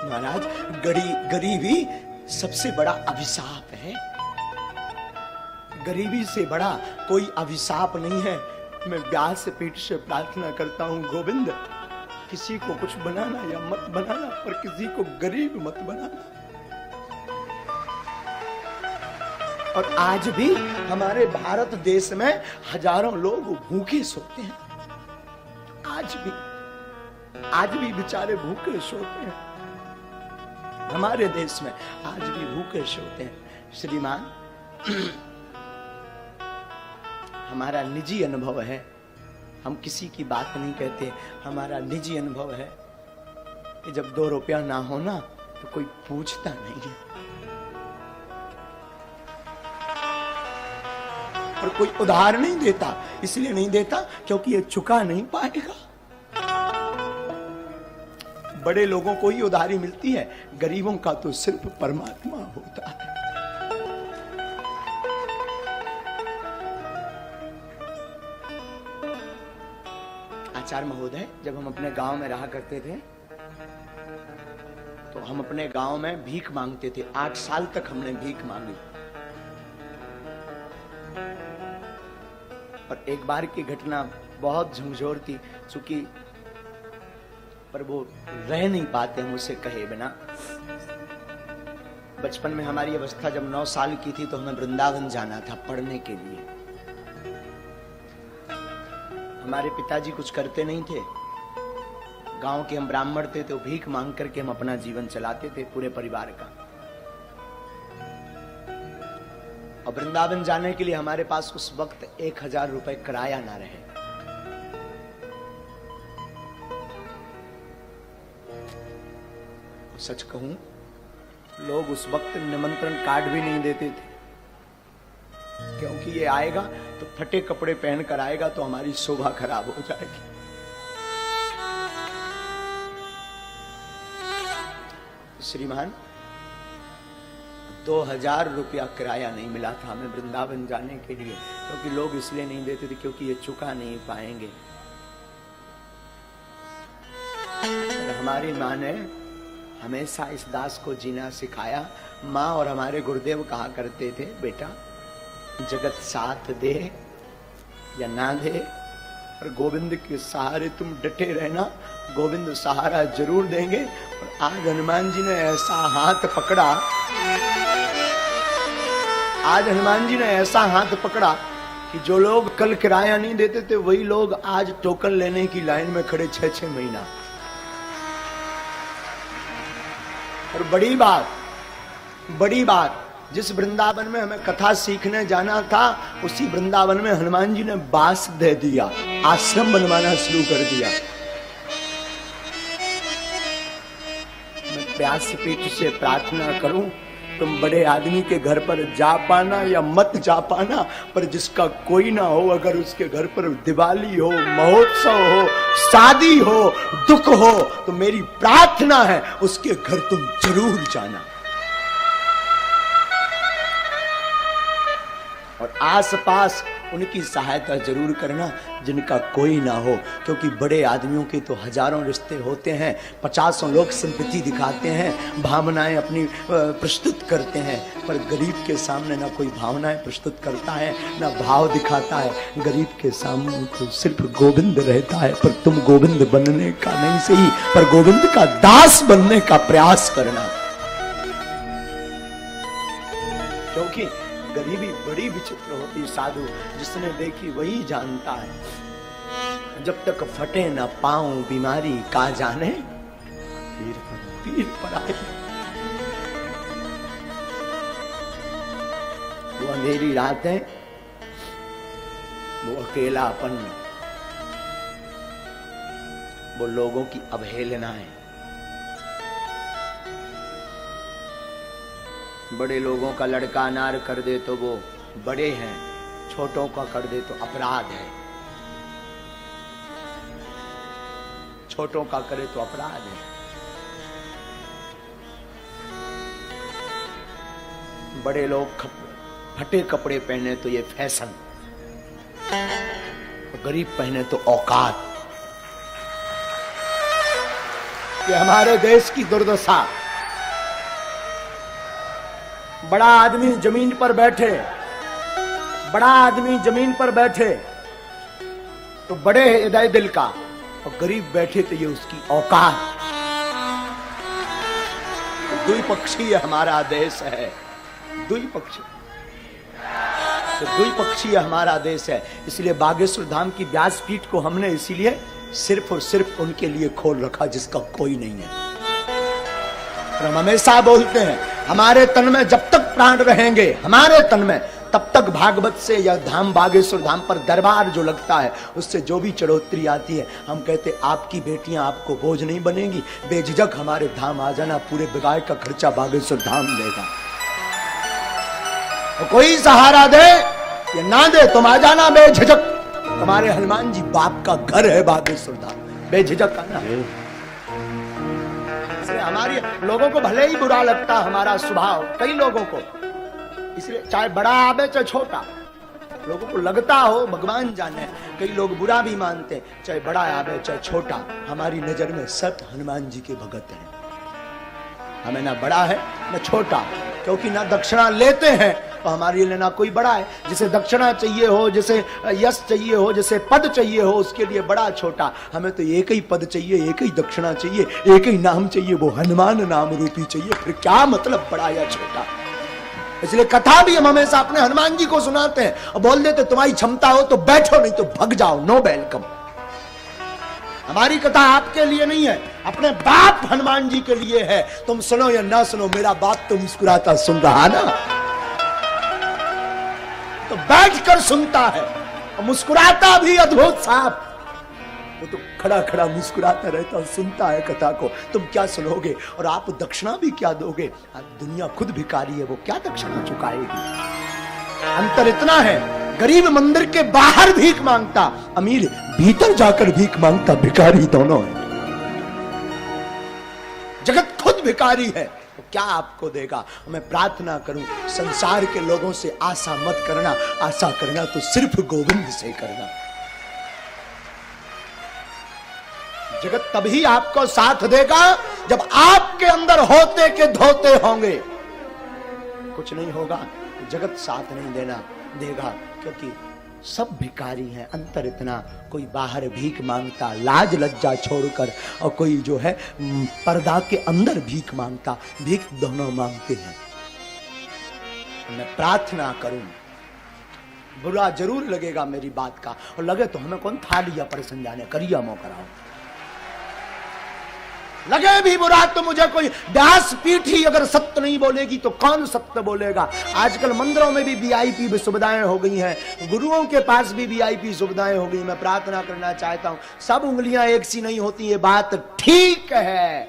महाराज, गरीबी सबसे बड़ा अभिशाप है। गरीबी से बड़ा कोई अभिशाप नहीं है। मैं व्यास पीठ से प्रार्थना करता हूं, गोविंद, किसी को कुछ बनाना या मत बनाना, पर किसी को गरीब मत बनाना। और आज भी हमारे भारत देश में हजारों लोग भूखे सोते हैं। आज भी बेचारे भूखे सोते हैं। हमारे देश में आज भी भूखे सोते हैं। श्रीमान, हमारा निजी अनुभव है, हम किसी की बात नहीं कहते, हमारा निजी अनुभव है कि जब 2 रुपया ना हो ना तो कोई पूछता नहीं है, और कोई उधार नहीं देता। इसलिए नहीं देता क्योंकि ये चुका नहीं पाएगा। बड़े लोगों को ही उधारी मिलती है, गरीबों का तो सिर्फ परमात्मा होता है। आचार्य महोदय, जब हम अपने गांव में रहा करते थे तो हम अपने गांव में भीख मांगते थे। 8 साल तक हमने भीख मांगी। और एक बार की घटना बहुत झंझोर थी, चूंकि पर वो रह नहीं पाते हम उसे कहे बिना। बचपन में हमारी अवस्था जब 9 साल की थी तो हमें वृंदावन जाना था पढ़ने के लिए। हमारे पिताजी कुछ करते नहीं थे, गांव के हम ब्राह्मण थे, तो भीख मांग करके हम अपना जीवन चलाते थे पूरे परिवार का। और वृंदावन जाने के लिए हमारे पास उस वक्त 1000 रुपए किराया ना रहे। सच कहूं, लोग उस वक्त निमंत्रण कार्ड भी नहीं देते थे, क्योंकि ये आएगा तो फटे कपड़े पहनकर आएगा तो हमारी शोभा खराब हो जाएगी। श्रीमान, 2000 रुपया किराया नहीं मिला था हमें वृंदावन जाने के लिए, क्योंकि लोग इसलिए नहीं देते थे क्योंकि ये चुका नहीं पाएंगे। और हमारी माँ ने हमेशा इस दास को जीना सिखाया। माँ और हमारे गुरुदेव कहा करते थे, बेटा जगत साथ दे या ना दे, और गोविंद के सहारे तुम डटे रहना, गोविंद सहारा जरूर देंगे। और आज हनुमान जी ने ऐसा हाथ पकड़ा, आज हनुमान जी ने ऐसा हाथ पकड़ा कि जो लोग कल किराया नहीं देते थे वही लोग आज टोकन लेने की लाइन में खड़े 6-6 महीना। और बड़ी बात, जिस वृंदावन में हमें कथा सीखने जाना था उसी वृंदावन में हनुमान जी ने बास दे दिया, आश्रम बनवाना शुरू कर दिया। मैं व्यासपीठ से प्रार्थना करूं, तुम बड़े आदमी के घर पर जा पाना या मत जा पाना, पर जिसका कोई ना हो, अगर उसके घर पर दिवाली हो, महोत्सव हो, शादी हो, दुख हो, तो मेरी प्रार्थना है उसके घर तुम जरूर जाना। और आसपास उनकी सहायता जरूर करना जिनका कोई ना हो, क्योंकि बड़े आदमियों के तो हजारों रिश्ते होते हैं, 50 लोग सिंपैथी दिखाते हैं, भावनाएं अपनी प्रस्तुत करते हैं, पर गरीब के सामने ना कोई भावनाएं प्रस्तुत करता है ना भाव दिखाता है। गरीब के सामने तो सिर्फ गोविंद रहता है। पर तुम गोविंद बनने का नहीं सही, पर गोविंद का दास बनने का प्रयास करना, क्योंकि गरीबी बड़ी विचित्र होती। साधु जिसने देखी वही जानता है। जब तक फटे न पाऊं बीमारी का जाने, पीर पर आए। वो अंधेरी रातें, वो अकेलापन, वो लोगों की अवहेलनाएं। बड़े लोगों का लड़का अनार कर दे तो वो बड़े हैं, छोटों का कर दे तो अपराध है, छोटों का करे तो अपराध है। बड़े लोग फटे कपड़े पहने तो ये फैशन, गरीब पहने तो औकात। कि हमारे देश की दुर्दशा, बड़ा आदमी जमीन पर बैठे, बड़ा आदमी जमीन पर बैठे तो बड़े हृदय दिल का, और गरीब बैठे तो ये उसकी औकात। द्विपक्षीय हमारा देश है, द्विपक्षीय, तो द्विपक्षीय हमारा देश है। इसलिए बागेश्वर धाम की व्यासपीठ को हमने इसीलिए सिर्फ और सिर्फ उनके लिए खोल रखा जिसका कोई नहीं है। हम हमेशा बोलते हैं हमारे तन में जब तक प्राण रहेंगे, हमारे तन में, तब तक भागवत से या धाम बागेश्वर धाम पर दरबार जो लगता है उससे जो भी चढ़ोतरी आती है, हम कहते आपकी बेटियां आपको बोझ नहीं बनेगी, बेझिझक हमारे धाम आ जाना, पूरे विवाह का खर्चा बागेश्वर धाम देगा। तो कोई सहारा दे या ना दे, तुम आ जाना बेझिझक। तुम्हारे हनुमान जी बाप का घर है बागेश्वर धाम, बेझिझक आना। हमारी लोगों को भले ही बुरा लगता हमारा स्वभाव, कई लोगों को, इसलिए चाहे बड़ा आवे चाहे छोटा, लोगों को लगता हो, भगवान जाने, कई लोग बुरा भी मानते, चाहे बड़ा आवे चाहे छोटा, हमारी नजर में सब हनुमान जी के भगत हैं। हमें ना बड़ा है ना छोटा, क्योंकि ना दक्षिणा लेते हैं तो हमारे लिए ना कोई बड़ा है। जिसे दक्षिणा चाहिए हो, जिसे यश चाहिए हो, जिसे पद चाहिए हो, उसके लिए बड़ा छोटा। हमें तो एक ही पद चाहिए, एक ही दक्षिणा चाहिए, एक ही नाम चाहिए, वो हनुमान नाम रूपी चाहिए। फिर क्या मतलब बड़ा या छोटा। इसलिए कथा भी हम हमेशा अपने हनुमान जी को सुनाते हैं और बोल देते तुम्हारी क्षमता हो तो बैठो, नहीं तो भग जाओ, नो वेलकम। हमारी कथा आपके लिए नहीं है, अपने बाप हनुमान जी के लिए है। तुम सुनो या ना सुनो, मेरा बाप तो मुस्कुराता सुन रहा ना, तो बैठकर सुनता है और मुस्कुराता भी अद्भुत साहब। वो तो खड़ा खड़ा मुस्कुराता रहता और सुनता है कथा को। तुम क्या सुनोगे और आप दक्षिणा भी क्या दोगे? दुनिया खुद भिखारी है, वो क्या दक्षिणा चुकाएगी? अंतर इतना है, गरीब मंदिर के बाहर भीख मांगता, अमीर भीतर जाकर भीख मांगता, भिखारी दोनों है। जगत खुद भिखारी है, तो क्या आपको देगा? मैं प्रार्थना करूं संसार के लोगों से आशा मत करना, आशा करना तो सिर्फ गोविंद से करना। जगत तभी आपको साथ देगा जब आपके अंदर होते के धोते होंगे। कुछ नहीं होगा तो जगत साथ नहीं देगा, क्योंकि सब भिखारी हैं। अंतर इतना, कोई बाहर भीख मांगता लाज लज्जा छोड़कर, और कोई जो है पर्दा के अंदर भीख मांगता, भीख दोनों मांगते हैं। मैं प्रार्थना करूं, बुरा जरूर लगेगा मेरी बात का, और लगे तो हमें कौन था लिया परेशान जाने, करिया मो कराओ। लगे भी बुरा तो मुझे कोई व्यास पीठ ही अगर सत्य नहीं बोलेगी तो कौन सत्य बोलेगा? आजकल मंदिरों में भी वीआईपी सुविधाएं हो गई हैं, गुरुओं के पास भी वीआईपी सुविधाएं हो गई। मैं प्रार्थना करना चाहता हूं, सब उंगलियां एक सी नहीं होती, ये बात ठीक है,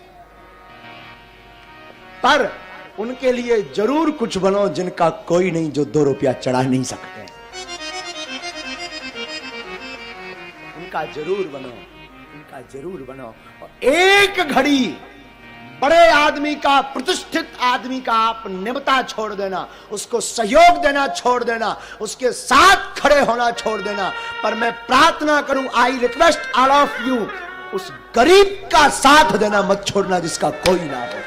पर उनके लिए जरूर कुछ बनो जिनका कोई नहीं, जो 2 रुपया चढ़ा नहीं सकते, उनका जरूर बनो, उनका जरूर बनो। और एक घड़ी बड़े आदमी का, प्रतिष्ठित आदमी का आप निमता छोड़ देना, उसको सहयोग देना छोड़ देना, उसके साथ खड़े होना छोड़ देना। पर मैं प्रार्थना करूं, I request all of you, उस गरीब का साथ देना मत छोड़ना जिसका कोई ना हो।